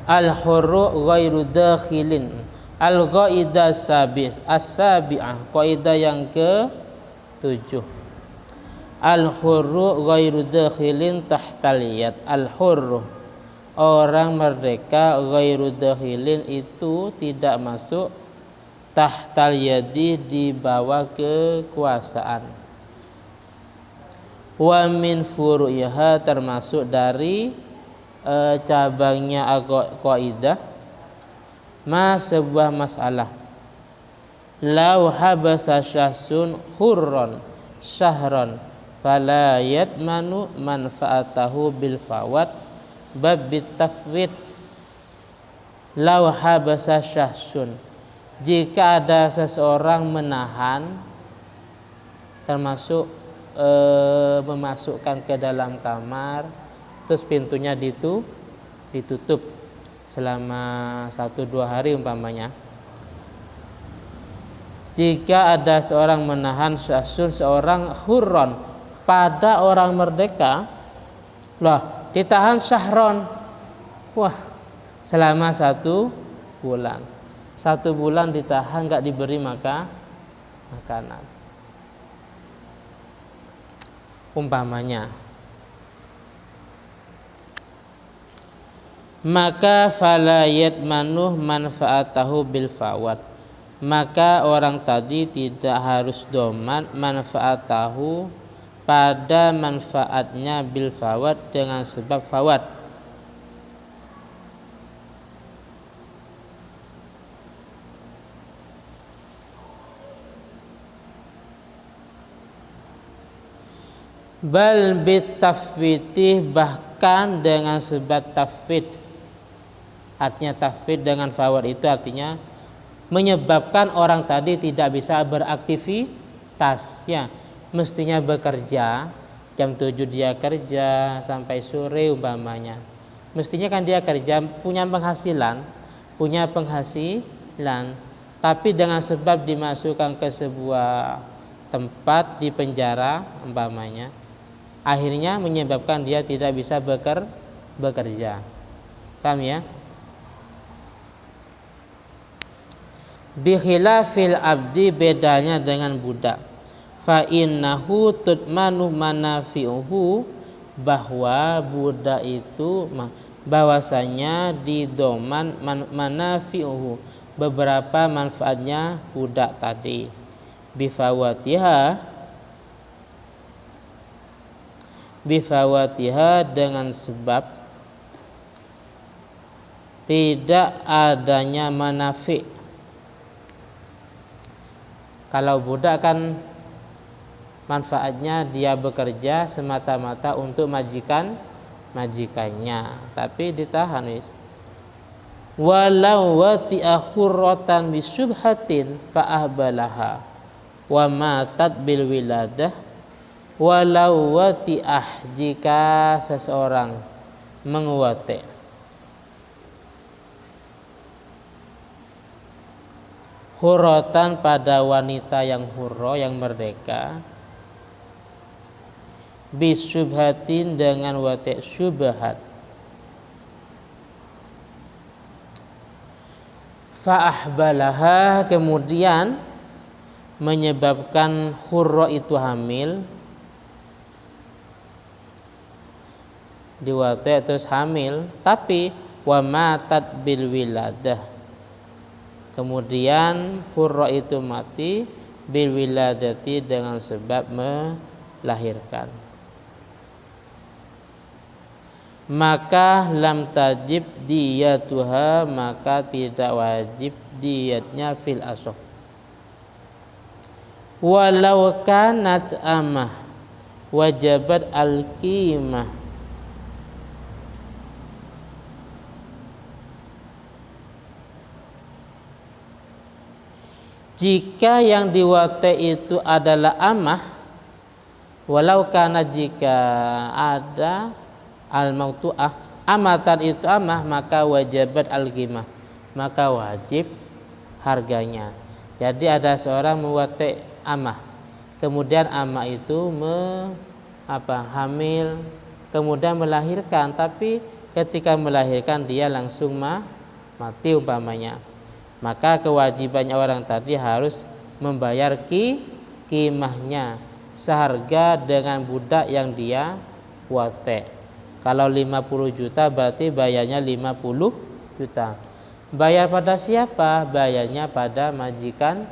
Al-hurru ghairu dakhilin. Al-qaidah as-sabi'ah, kaidah yang ke-7. Al-hurru ghairu dakhilin tahtal yad. Al-hurru, orang merdeka, ghairu dakhilin itu tidak masuk tahtal yadi, di bawah kekuasaan. Wa min furu'iha, termasuk dari cabangnya kaidah, ma sebuah masalah. Lau habasa syahsun hurron syahron fala yadmanu manfaatahu bil fawat bab bitafwid. Lau habasa syahsun, jika ada seseorang menahan, termasuk memasukkan ke dalam kamar, terus pintunya ditutup selama 1-2 hari umpamanya. Jika ada seorang menahan syahsun, seorang hurron, pada orang merdeka, loh ditahan syahron, wah selama 1 bulan. 1 bulan ditahan, nggak diberi makanan umpamanya. Maka fala yadmanuh manfaatahu bil fawat, maka orang tadi tidak harus doman manfaatahu, pada manfaatnya, bil fawat, dengan sebab fawat. Bal bitafwitih, bahkan dengan sebab tafwid. Artinya tafwid dengan fawat itu artinya menyebabkan orang tadi tidak bisa beraktivitas, ya. Mestinya bekerja jam 7 dia kerja sampai sore umpamanya. Mestinya kan dia kerja, punya penghasilan, tapi dengan sebab dimasukkan ke sebuah tempat di penjara umpamanya, akhirnya menyebabkan dia tidak bisa bekerja. Paham ya? Bikhilafil abdi, bedanya dengan budak. Fa innahu tutmanu manafi'uhu, bahwa budak itu bahwasanya didoman manafi'uhu, beberapa manfaatnya budak tadi. Bifawatiha, dengan sebab tidak adanya manafi'. Kalau budak kan manfaatnya dia bekerja semata-mata untuk majikannya, tapi ditahan wis. Walau wati'a khurratan bisyubhatin fa'ahbalaha wa matat bil wiladah. Walau wati'ah, jika seseorang menguwati hurratan, pada wanita yang hurro, yang merdeka, bisyubhatin, dengan wati' syubhat, fa'ahbalaha, kemudian menyebabkan hurro itu hamil, diwati' terus hamil, tapi wa matat bil wiladah, kemudian hurra itu mati bil wiladati, dengan sebab melahirkan, maka lam tajib diyatuha, maka tidak wajib diyatnya fil asah. Walau kanat amah wajabat al-qimah, jika yang diwati itu adalah amah, walau karena jika ada al-mautu'ah, amatan itu amah, maka wajibat al-qimah, maka wajib harganya. Jadi ada seorang mewati amah, kemudian amah itu hamil, kemudian melahirkan, tapi ketika melahirkan dia langsung mati umpamanya, maka kewajibannya orang tadi harus membayar kimahnya seharga dengan budak yang dia wate. Kalau 50 juta berarti bayarnya 50 juta. Bayar pada siapa? Bayarnya pada majikannya.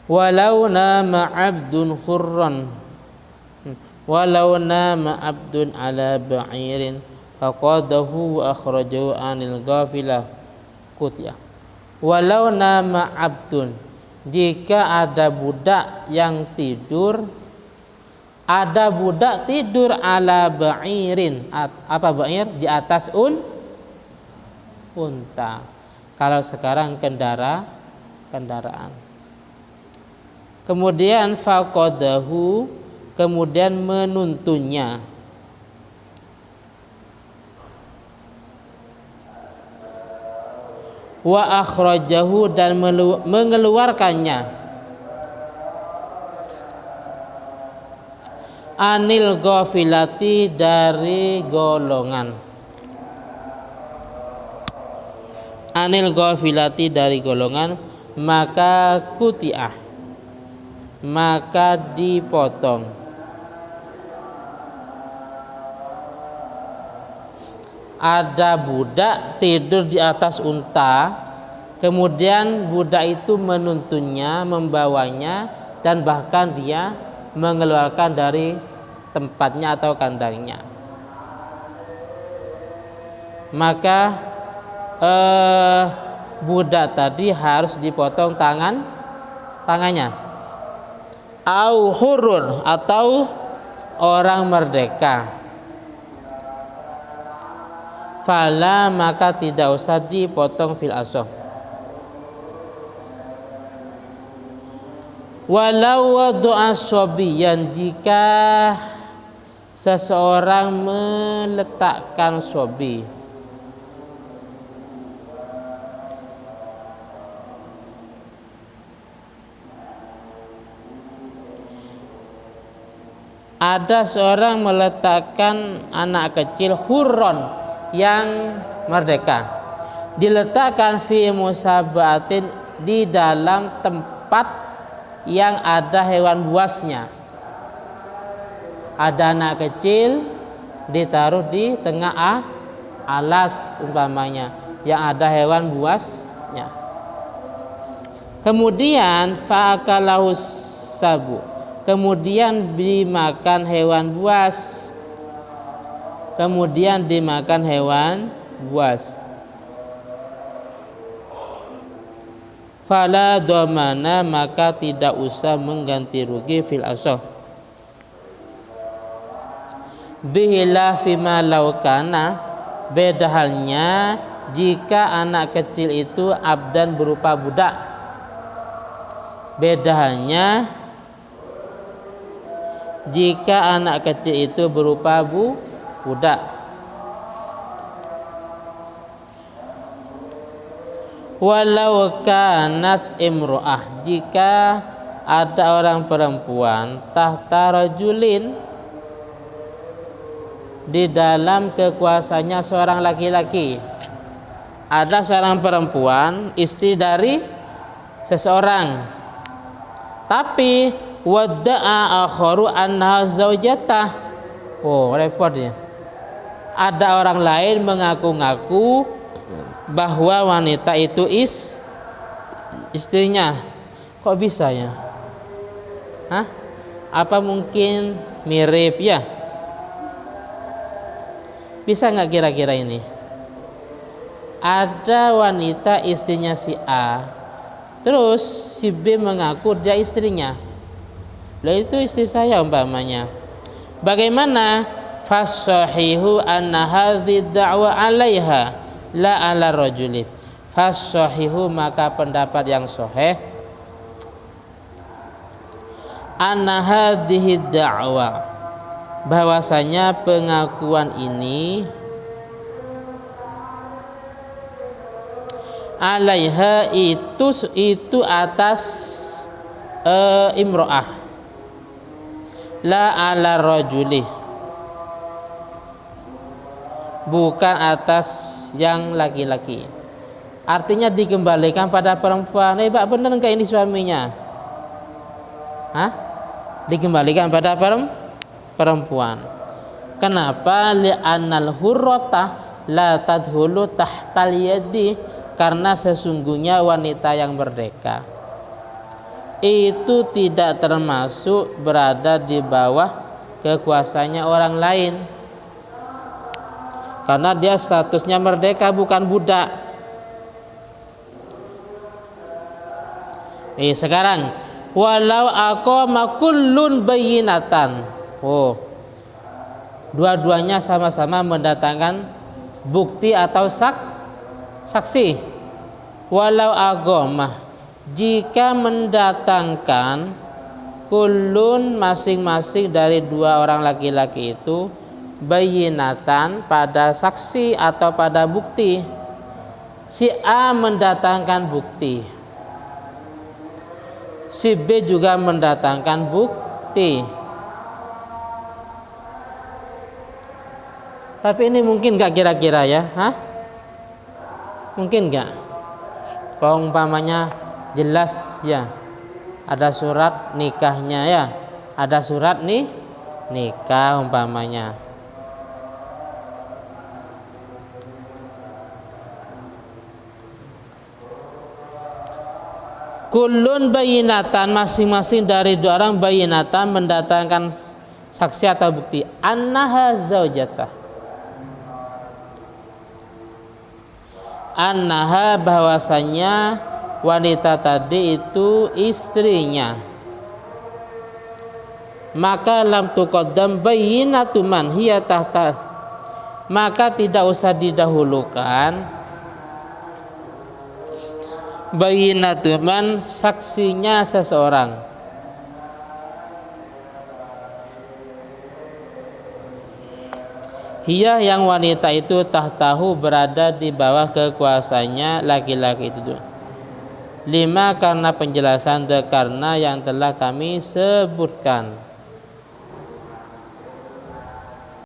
Walau nama abdun khurran, walau nama abdun ala ba'irin faqadahu wa akhrajahu anil ghafilah kutiyah. Walau nama abdun, jika ada budak yang tidur, ada budak tidur ala ba'irin. Apa ba'ir? Di atas unta. Kalau sekarang kendaraan. Kemudian faqadahu, kemudian menuntunnya. Wa akhrajahu, dan mengeluarkannya. Anil ghafilati, dari golongan. Anil ghafilati, dari golongan. Maka kuti'ah, maka dipotong. Ada budak tidur di atas unta, kemudian budak itu menuntunnya, membawanya, dan bahkan dia mengeluarkan dari tempatnya atau kandangnya. Maka budak tadi harus dipotong tangannya. Au hurun, atau orang merdeka. Fala, maka tidak usah dipotong fil asah. Walau wadu'a sobiyan, jika seseorang meletakkan sobi. Ada seorang meletakkan anak kecil hurron, yang merdeka, diletakkan fi musabatin, di dalam tempat yang ada hewan buasnya. Ada anak kecil ditaruh di tengah alas umpamanya yang ada hewan buasnya. Kemudian fa'akalahu sabu, kemudian dimakan hewan buas. Kemudian dimakan hewan buas. Fala dhamana, maka tidak usah mengganti rugi fil asah. Bihila fima laukana, beda halnya jika anak kecil itu abdan, berupa budak. Beda halnya jika anak kecil itu berupa budak. Walau kanat imro'ah, jika ada orang perempuan tahta rajulin, di dalam kekuasaannya seorang laki-laki. Ada seorang perempuan, istri dari seseorang, tapi wadda'a akharu anha zaujatah. Oh, repotnya. Ada orang lain mengaku-ngaku bahwa wanita itu istrinya. Kok bisa ya? Hah? Apa mungkin mirip ya? Bisa nggak kira-kira ini? Ada wanita istrinya si A, terus si B mengaku dia istrinya. Lah itu istri saya umpamanya. Bagaimana? Fasahihu anna hadhi da'wa 'alaiha la 'ala rajuli. Fasahihu, maka pendapat yang sahih, anna hadhihi da'wa, bahwasanya pengakuan ini 'alaiha itu atas imro'ah, la ala rajuli, bukan atas yang laki-laki. Artinya dikembalikan pada perempuan. Pak, benar enggak ini suaminya? Hah? Dikembalikan pada perempuan. Kenapa? Li'annal hurrata la tadhulu tahtal yadi, karena sesungguhnya wanita yang merdeka itu tidak termasuk berada di bawah kekuasaannya orang lain, karena dia statusnya merdeka, bukan budak. Sekarang walau aqama kullun bayyinatan, dua-duanya sama-sama mendatangkan bukti atau saksi. Walau aqama, jika mendatangkan kullun masing-masing dari dua orang laki-laki itu bayyinatan pada saksi atau pada bukti. Si A mendatangkan bukti, si B juga mendatangkan bukti. Tapi ini mungkin gak kira-kira ya? Mungkin gak? Kalau umpamanya jelas ya, ada surat nikahnya ya, ada surat nikah umpamanya. Kullun bayinatan, masing-masing dari dua orang bayinatan mendatangkan saksi atau bukti annaha zaujatah, annaha bahwasanya wanita tadi itu istrinya. Maka lam tuqaddam bayyinatu man hiya tahta, maka tidak usah didahulukan bayyinatu man, saksinya seseorang. Hiya, yang wanita itu tahtahu, berada di bawah kekuasaannya laki-laki itu. 5, karena penjelasan karena yang telah kami sebutkan.